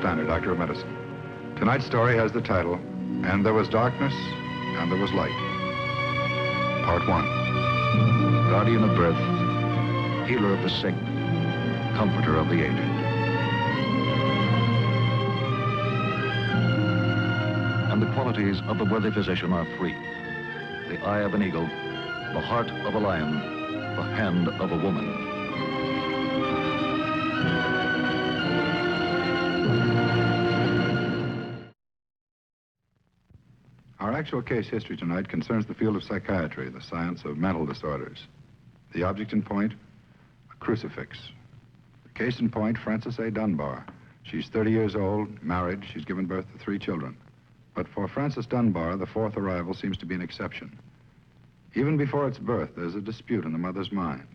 Styner, doctor of medicine. Tonight's story has the title, And There Was Darkness, and There Was Light. Part 1. Guardian of birth, healer of the sick, comforter of the aged. And the qualities of the worthy physician are three: the eye of an eagle, the heart of a lion, the hand of a woman. Our actual case history tonight concerns the field of psychiatry, the science of mental disorders. The object in point, a crucifix. The case in point, Frances A. Dunbar. She's 30 years old, married, she's given birth to 3 children. But for Frances Dunbar, the fourth arrival seems to be an exception. Even before its birth, there's a dispute in the mother's mind.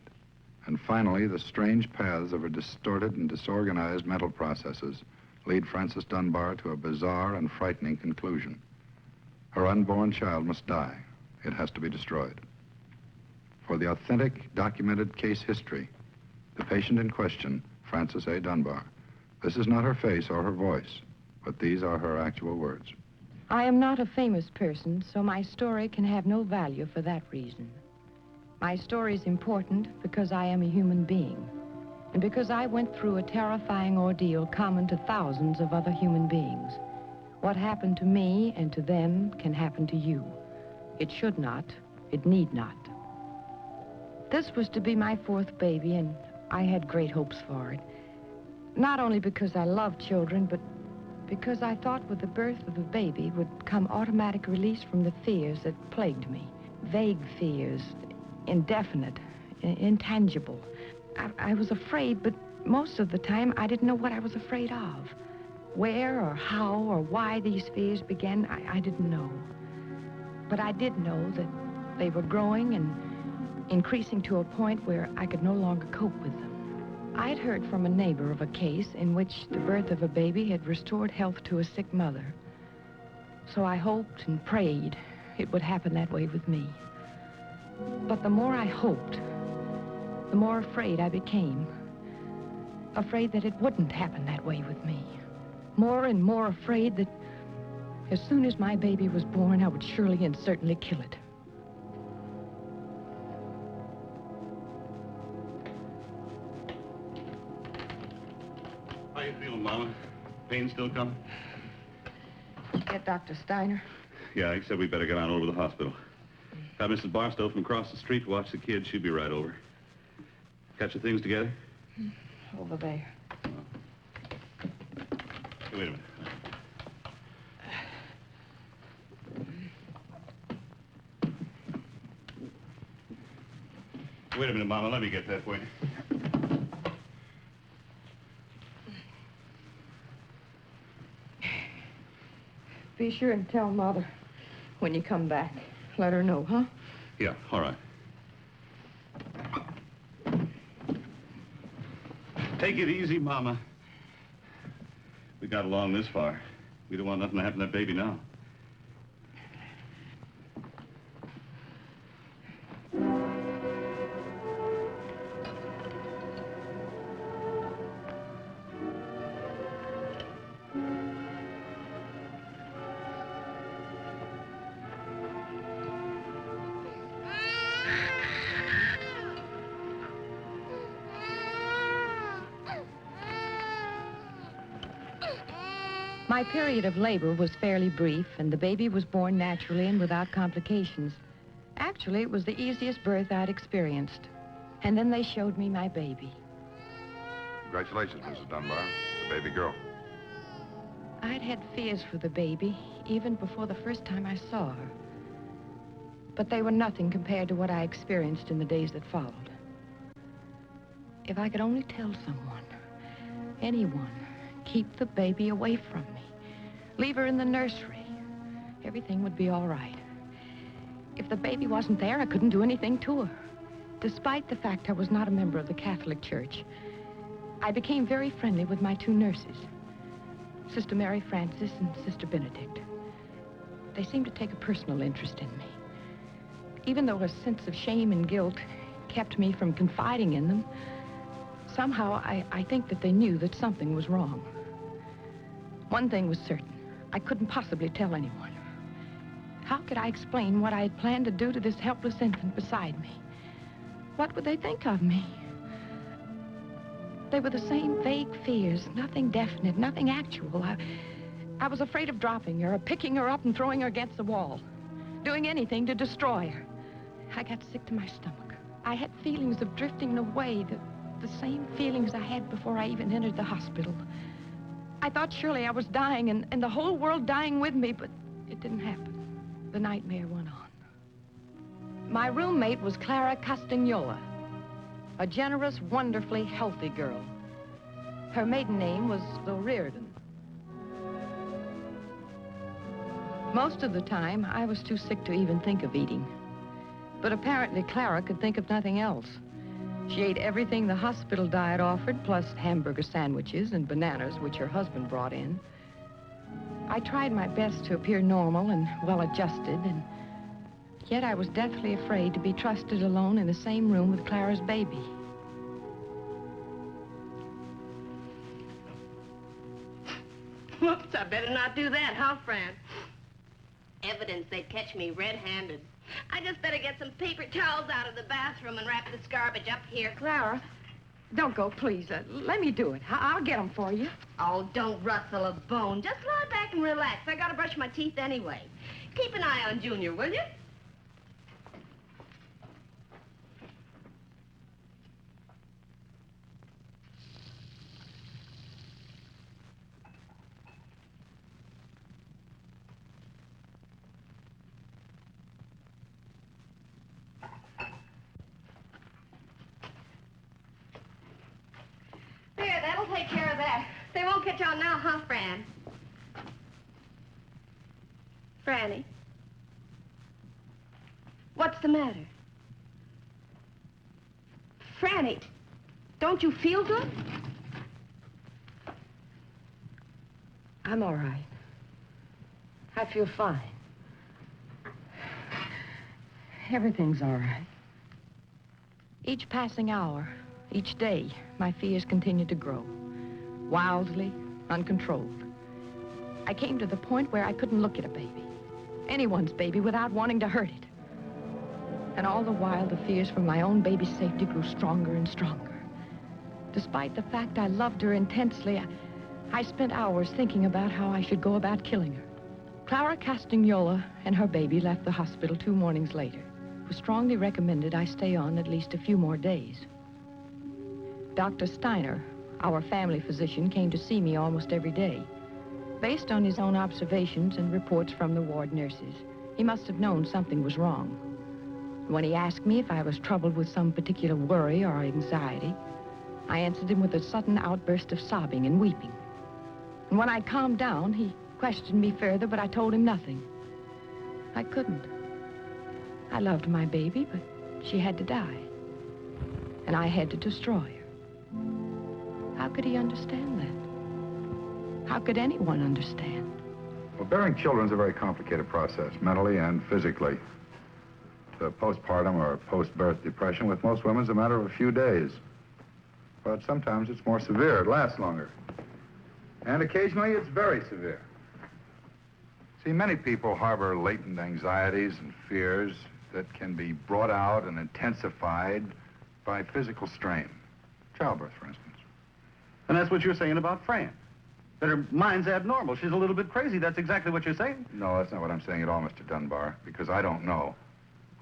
And finally, the strange paths of her distorted and disorganized mental processes lead Frances Dunbar to a bizarre and frightening conclusion. Her unborn child must die. It has to be destroyed. For the authentic, documented case history, the patient in question, Frances A. Dunbar. This is not her face or her voice, but these are her actual words. I am not a famous person, so my story can have no value for that reason. My story is important because I am a human being, and because I went through a terrifying ordeal common to thousands of other human beings. What happened to me and to them can happen to you. It should not. It need not. This was to be my 4th baby, and I had great hopes for it. Not only because I love children, but because I thought with the birth of a baby would come automatic release from the fears that plagued me. Vague fears, indefinite, intangible. I was afraid, but most of the time I didn't know what I was afraid of. Where or how or why these fears began, I didn't know. But I did know that they were growing and increasing to a point where I could no longer cope with them. I'd heard from a neighbor of a case in which the birth of a baby had restored health to a sick mother. So I hoped and prayed it would happen that way with me. But the more I hoped, the more afraid I became. Afraid that it wouldn't happen that way with me. More and more afraid that as soon as my baby was born, I would surely and certainly kill it. How you feeling, Mama? Pain still coming? Get Dr. Styner. Yeah, he said we better get on over to the hospital. Got Mrs. Barstow from across the street to watch the kids. She'll be right over. Got your things together? Over there. Hey, wait a minute. Wait a minute, Mama. Let me get that for you. Be sure and tell Mother when you come back. Let her know, huh? Yeah, all right. Take it easy, Mama. We got along this far. We don't want nothing to happen to that baby now. My period of labor was fairly brief, and the baby was born naturally and without complications. Actually, it was the easiest birth I'd experienced. And then they showed me my baby. Congratulations, Mrs. Dunbar. It's a baby girl. I'd had fears for the baby, even before the first time I saw her. But they were nothing compared to what I experienced in the days that followed. If I could only tell someone, anyone, keep the baby away from me. Leave her in the nursery. Everything would be all right. If the baby wasn't there, I couldn't do anything to her. Despite the fact I was not a member of the Catholic Church, I became very friendly with my 2 nurses, Sister Mary Frances and Sister Benedict. They seemed to take a personal interest in me. Even though a sense of shame and guilt kept me from confiding in them, somehow I think that they knew that something was wrong. One thing was certain. I couldn't possibly tell anyone. How could I explain what I had planned to do to this helpless infant beside me? What would they think of me? They were the same vague fears, nothing definite, nothing actual. I was afraid of dropping her, or picking her up and throwing her against the wall, doing anything to destroy her. I got sick to my stomach. I had feelings of drifting away, the same feelings I had before I even entered the hospital. I thought surely I was dying and the whole world dying with me, but it didn't happen. The nightmare went on. My roommate was Clara Castagnola, a generous, wonderfully healthy girl. Her maiden name was O'Riordan. Most of the time, I was too sick to even think of eating. But apparently Clara could think of nothing else. She ate everything the hospital diet offered, plus hamburger sandwiches and bananas, which her husband brought in. I tried my best to appear normal and well-adjusted, and yet I was deathly afraid to be trusted alone in the same room with Clara's baby. Whoops, I better not do that, huh, Fran? Evidence they'd catch me red-handed. I just better get some paper towels out of the bathroom and wrap this garbage up here. Clara, don't go, please. Let me do it. I'll get them for you. Oh, don't rustle a bone. Just lie back and relax. I gotta brush my teeth anyway. Keep an eye on Junior, will you? There, that'll take care of that. They won't catch on now, huh, Fran? Franny? What's the matter? Franny, don't you feel good? I'm all right. I feel fine. Everything's all right. Each passing hour, each day, my fears continued to grow, wildly, uncontrolled. I came to the point where I couldn't look at a baby, anyone's baby, without wanting to hurt it. And all the while, the fears for my own baby's safety grew stronger and stronger. Despite the fact I loved her intensely, I spent hours thinking about how I should go about killing her. Clara Castagnola and her baby left the hospital 2 mornings later. It was strongly recommended I stay on at least a few more days. Dr. Styner, our family physician, came to see me almost every day. Based on his own observations and reports from the ward nurses, he must have known something was wrong. When he asked me if I was troubled with some particular worry or anxiety, I answered him with a sudden outburst of sobbing and weeping. And when I calmed down, he questioned me further, but I told him nothing. I couldn't. I loved my baby, but she had to die. And I had to destroy her. How could he understand that? How could anyone understand? Well, bearing children is a very complicated process, mentally and physically. The postpartum or post-birth depression with most women is a matter of a few days. But sometimes it's more severe. It lasts longer. And occasionally it's very severe. See, many people harbor latent anxieties and fears that can be brought out and intensified by physical strain. Childbirth, for instance. And that's what you're saying about Fran. That her mind's abnormal. She's a little bit crazy. That's exactly what you're saying. No, that's not what I'm saying at all, Mr. Dunbar, because I don't know.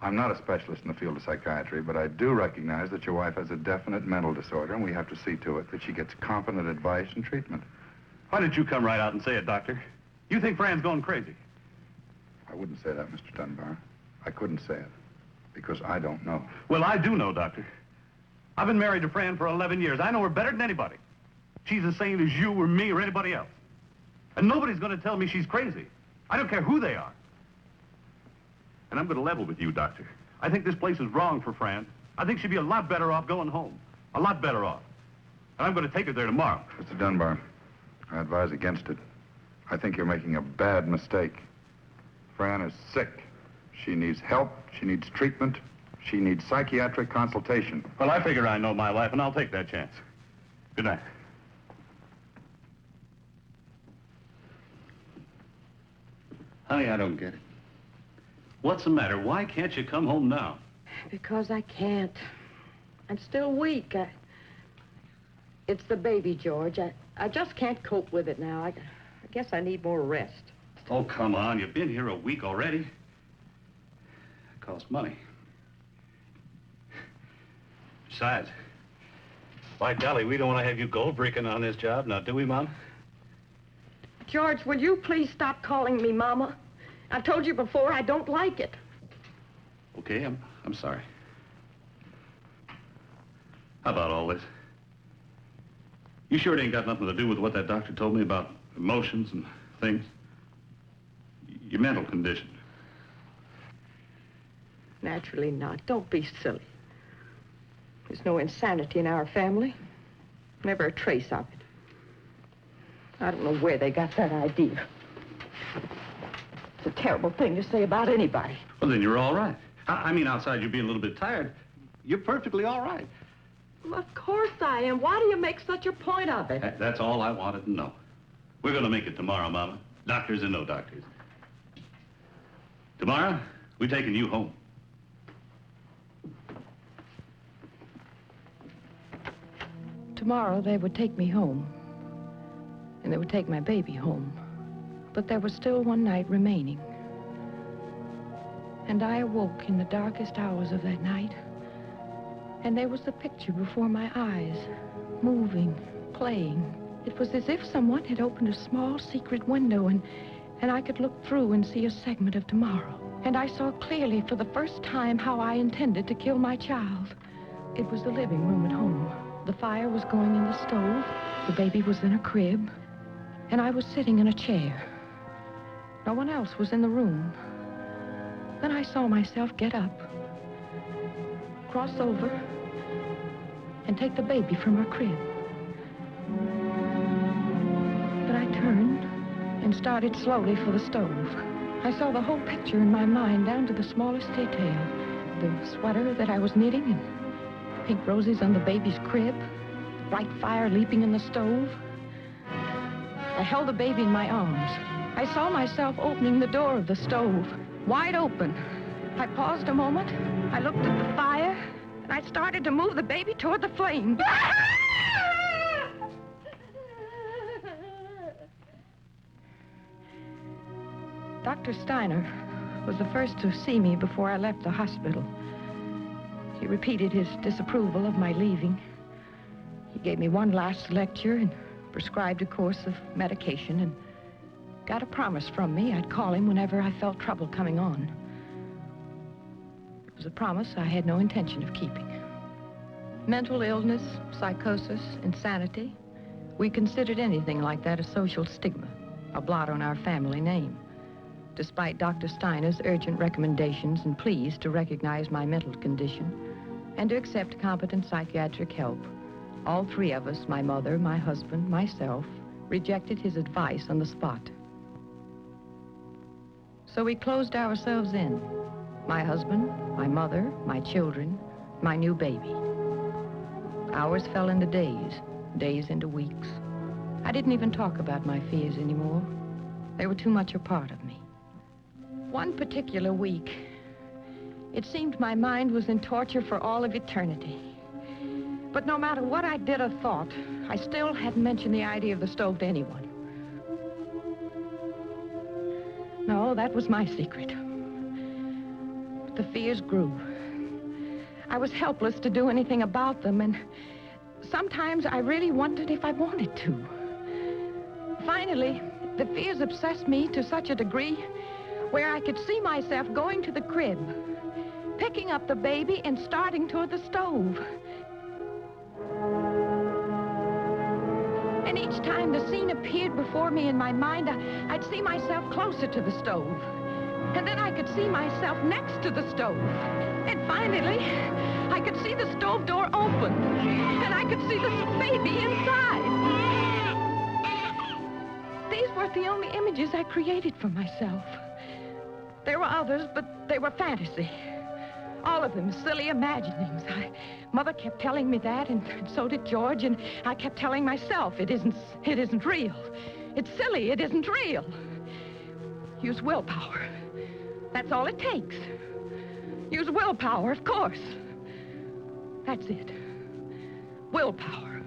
I'm not a specialist in the field of psychiatry, but I do recognize that your wife has a definite mental disorder, and we have to see to it that she gets competent advice and treatment. Why didn't you come right out and say it, Doctor? You think Fran's going crazy? I wouldn't say that, Mr. Dunbar. I couldn't say it, because I don't know. Well, I do know, Doctor. I've been married to Fran for 11 years. I know her better than anybody. She's the same as you or me or anybody else. And nobody's going to tell me she's crazy. I don't care who they are. And I'm going to level with you, Doctor. I think this place is wrong for Fran. I think she'd be a lot better off going home. A lot better off. And I'm going to take her there tomorrow. Mr. Dunbar, I advise against it. I think you're making a bad mistake. Fran is sick. She needs help. She needs treatment. She needs psychiatric consultation. Well, I figure I know my wife, and I'll take that chance. Good night. Honey, I don't get it. What's the matter? Why can't you come home now? Because I can't. I'm still weak. It's the baby, George. I just can't cope with it now. I guess I need more rest. Oh, come on. You've been here a week already. It costs money. Besides, by golly, we don't want to have you gold bricking on this job, now do we, Mom? George, will you please stop calling me Mama? I've told you before I don't like it. Okay, I'm sorry. How about all this? You sure it ain't got nothing to do with what that doctor told me about emotions and things? Your mental condition. Naturally not. Don't be silly. There's no insanity in our family. Never a trace of it. I don't know where they got that idea. It's a terrible thing to say about anybody. Well, then you're all right. I mean, outside you being a little bit tired, you're perfectly all right. Well, of course I am. Why do you make such a point of it? That's all I wanted to know. We're going to make it tomorrow, Mama. Doctors and no doctors. Tomorrow, we're taking you home. Tomorrow they would take me home. And they would take my baby home. But there was still one night remaining. And I awoke in the darkest hours of that night. And there was the picture before my eyes, moving, playing. It was as if someone had opened a small secret window and I could look through and see a segment of tomorrow. And I saw clearly for the first time how I intended to kill my child. It was the living room at home. The fire was going in the stove. The baby was in a crib. And I was sitting in a chair. No one else was in the room. Then I saw myself get up, cross over, and take the baby from her crib. But I turned and started slowly for the stove. I saw the whole picture in my mind, down to the smallest detail. The sweater that I was knitting, and pink roses on the baby's crib, bright fire leaping in the stove. I held the baby in my arms. I saw myself opening the door of the stove, wide open. I paused a moment. I looked at the fire, and I started to move the baby toward the flame. Dr. Styner was the first to see me before I left the hospital. He repeated his disapproval of my leaving. He gave me one last lecture and prescribed a course of medication and got a promise from me I'd call him whenever I felt trouble coming on. It was a promise I had no intention of keeping. Mental illness, psychosis, insanity, we considered anything like that a social stigma, a blot on our family name. Despite Dr. Steiner's urgent recommendations and pleas to recognize my mental condition and to accept competent psychiatric help, all three of us, my mother, my husband, myself, rejected his advice on the spot. So we closed ourselves in. My husband, my mother, my children, my new baby. Hours fell into days, days into weeks. I didn't even talk about my fears anymore. They were too much a part of me. One particular week, it seemed my mind was in torture for all of eternity. But no matter what I did or thought, I still hadn't mentioned the idea of the stove to anyone. No, that was my secret. But the fears grew. I was helpless to do anything about them, and sometimes I really wondered if I wanted to. Finally, the fears obsessed me to such a degree where I could see myself going to the crib, picking up the baby and starting toward the stove. And each time the scene appeared before me in my mind, I'd see myself closer to the stove. And then I could see myself next to the stove. And finally, I could see the stove door open. And I could see the baby inside. These weren't the only images I created for myself. There were others, but they were fantasy. All of them silly imaginings. Mother kept telling me that, and so did George, and I kept telling myself it isn't real. It's silly, it isn't real. Use willpower. That's all it takes. Use willpower, of course. That's it. Willpower.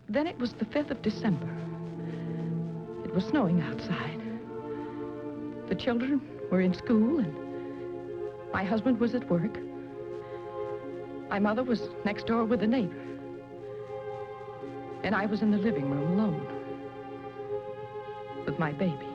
Then it was the 5th of December. It was snowing outside. The children were in school, and my husband was at work. My mother was next door with a neighbor. And I was in the living room alone with my baby.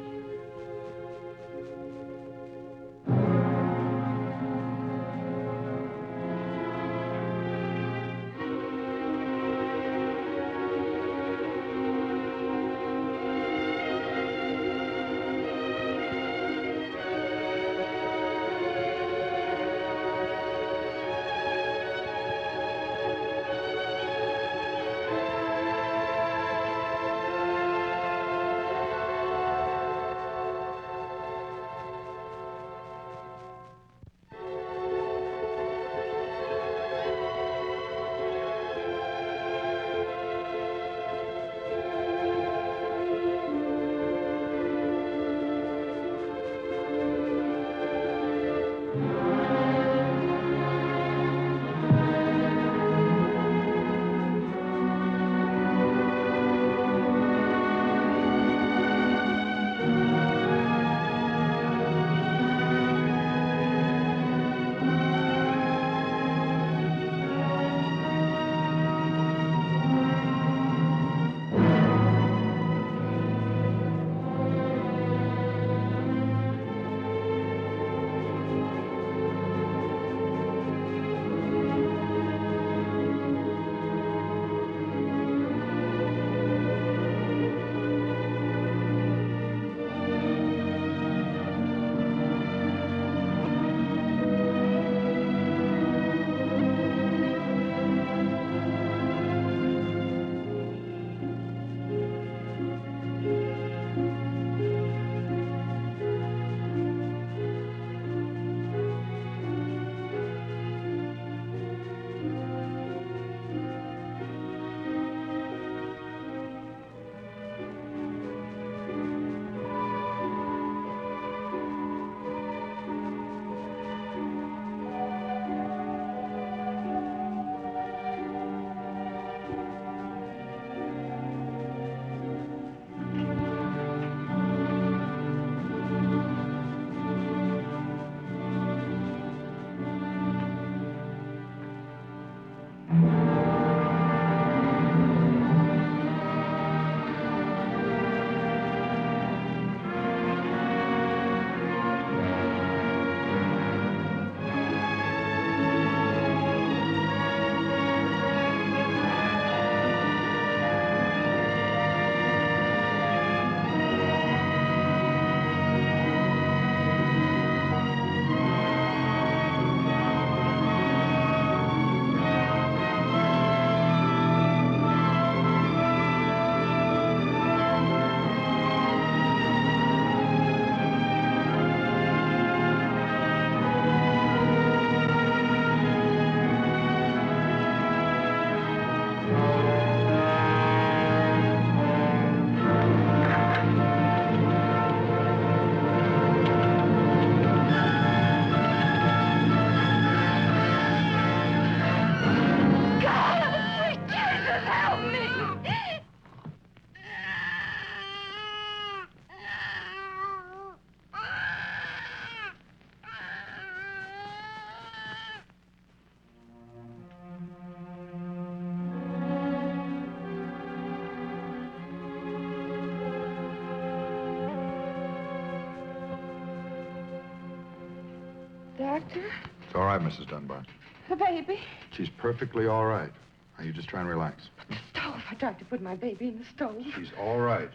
Doctor? It's all right, Mrs. Dunbar. The baby? She's perfectly all right. Now, you just try and relax. The stove. I tried to put my baby in the stove. She's all right.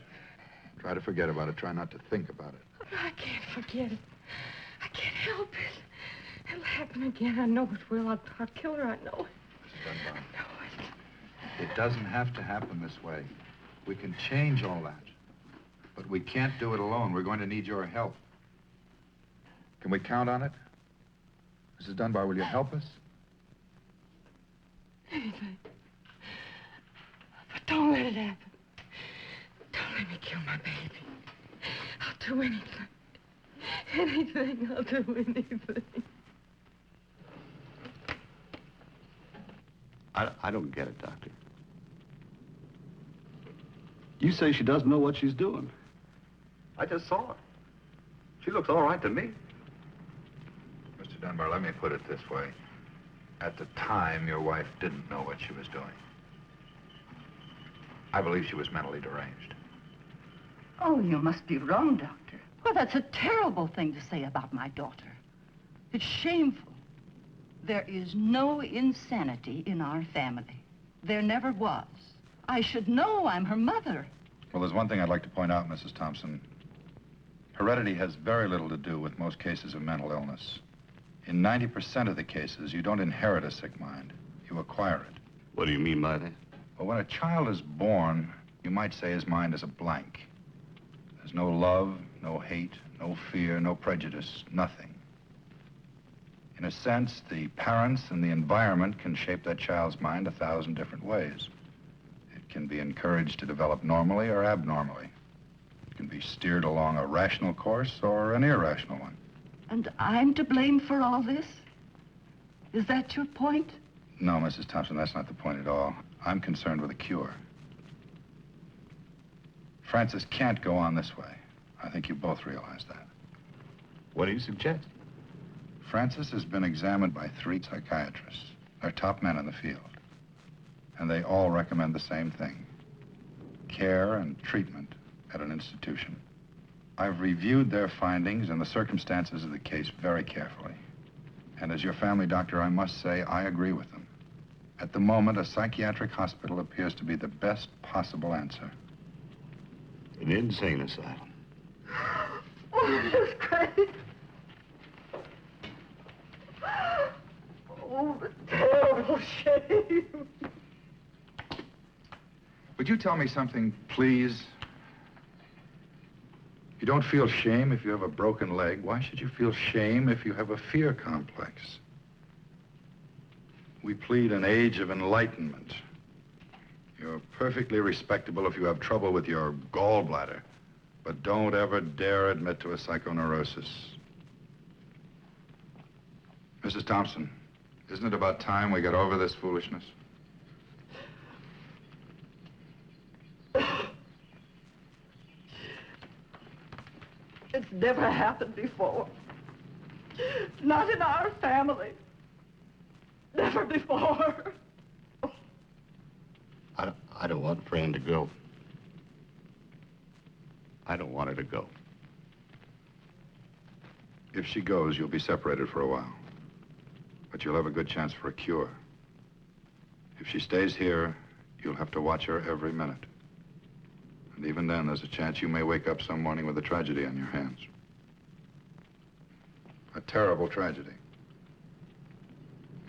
Try to forget about it. Try not to think about it. I can't forget it. I can't help it. It'll happen again. I know it will. I'll kill her. I know it. Mrs. Dunbar. I know it. It doesn't have to happen this way. We can change all that. But we can't do it alone. We're going to need your help. Can we count on it? Mrs. Dunbar, will you help us? Anything. But don't let it happen. Don't let me kill my baby. do anything. Anything. I'll do anything. I don't get it, Doctor. You say she doesn't know what she's doing. I just saw her. She looks all right to me. Mr. Dunbar, let me put it this way. At the time, your wife didn't know what she was doing. I believe she was mentally deranged. Oh, you must be wrong, Doctor. Well, that's a terrible thing to say about my daughter. It's shameful. There is no insanity in our family. There never was. I should know. I'm her mother. Well, there's one thing I'd like to point out, Mrs. Thompson. Heredity has very little to do with most cases of mental illness. In 90% of the cases, you don't inherit a sick mind. You acquire it. What do you mean by that? Well, when a child is born, you might say his mind is a blank. There's no love, no hate, no fear, no prejudice, nothing. In a sense, the parents and the environment can shape that child's mind 1,000 different ways. It can be encouraged to develop normally or abnormally. It can be steered along a rational course or an irrational one. And I'm to blame for all this? Is that your point? No, Mrs. Thompson, that's not the point at all. I'm concerned with a cure. Frances can't go on this way. I think you both realize that. What do you suggest? Frances has been examined by 3 psychiatrists. They're top men in the field. And they all recommend the same thing. Care and treatment at an institution. I've reviewed their findings and the circumstances of the case very carefully. And as your family doctor, I must say I agree with them. At the moment, a psychiatric hospital appears to be the best possible answer. An insane asylum. Oh, that's great. Oh, the terrible shame. Would you tell me something, please? You don't feel shame if you have a broken leg. Why should you feel shame if you have a fear complex? We plead an age of enlightenment. You're perfectly respectable if you have trouble with your gallbladder, but don't ever dare admit to a psychoneurosis. Mrs. Thompson, isn't it about time we got over this foolishness? It's never happened before. Not in our family. Never before. I don't want Fran to go. I don't want her to go. If she goes, you'll be separated for a while. But you'll have a good chance for a cure. If she stays here, you'll have to watch her every minute. And even then, there's a chance you may wake up some morning with a tragedy on your hands. A terrible tragedy.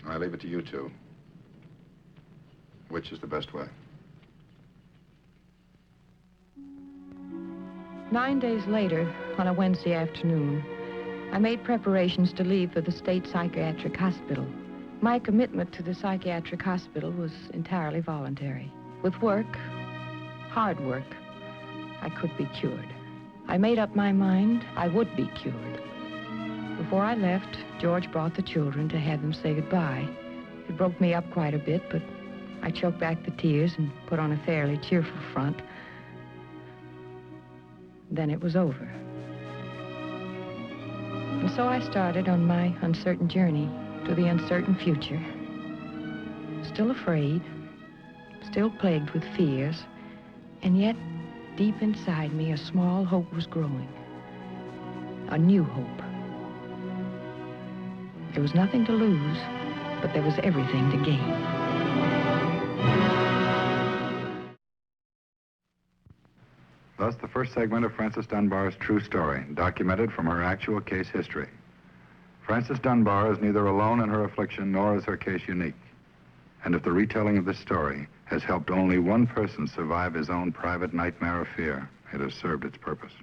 I leave it to you two. Which is the best way? 9 days later, on a Wednesday afternoon, I made preparations to leave for the state psychiatric hospital. My commitment to the psychiatric hospital was entirely voluntary. With work, hard work, I could be cured. I made up my mind I would be cured. Before I left, George brought the children to have them say goodbye. It broke me up quite a bit, but I choked back the tears and put on a fairly cheerful front. Then it was over. And so I started on my uncertain journey to the uncertain future. Still afraid, still plagued with fears, and yet, deep inside me, a small hope was growing. A new hope. There was nothing to lose, but there was everything to gain. Thus, the first segment of Frances Dunbar's true story, documented from her actual case history. Frances Dunbar is neither alone in her affliction, nor is her case unique. And if the retelling of this story has helped only one person survive his own private nightmare of fear, it has served its purpose.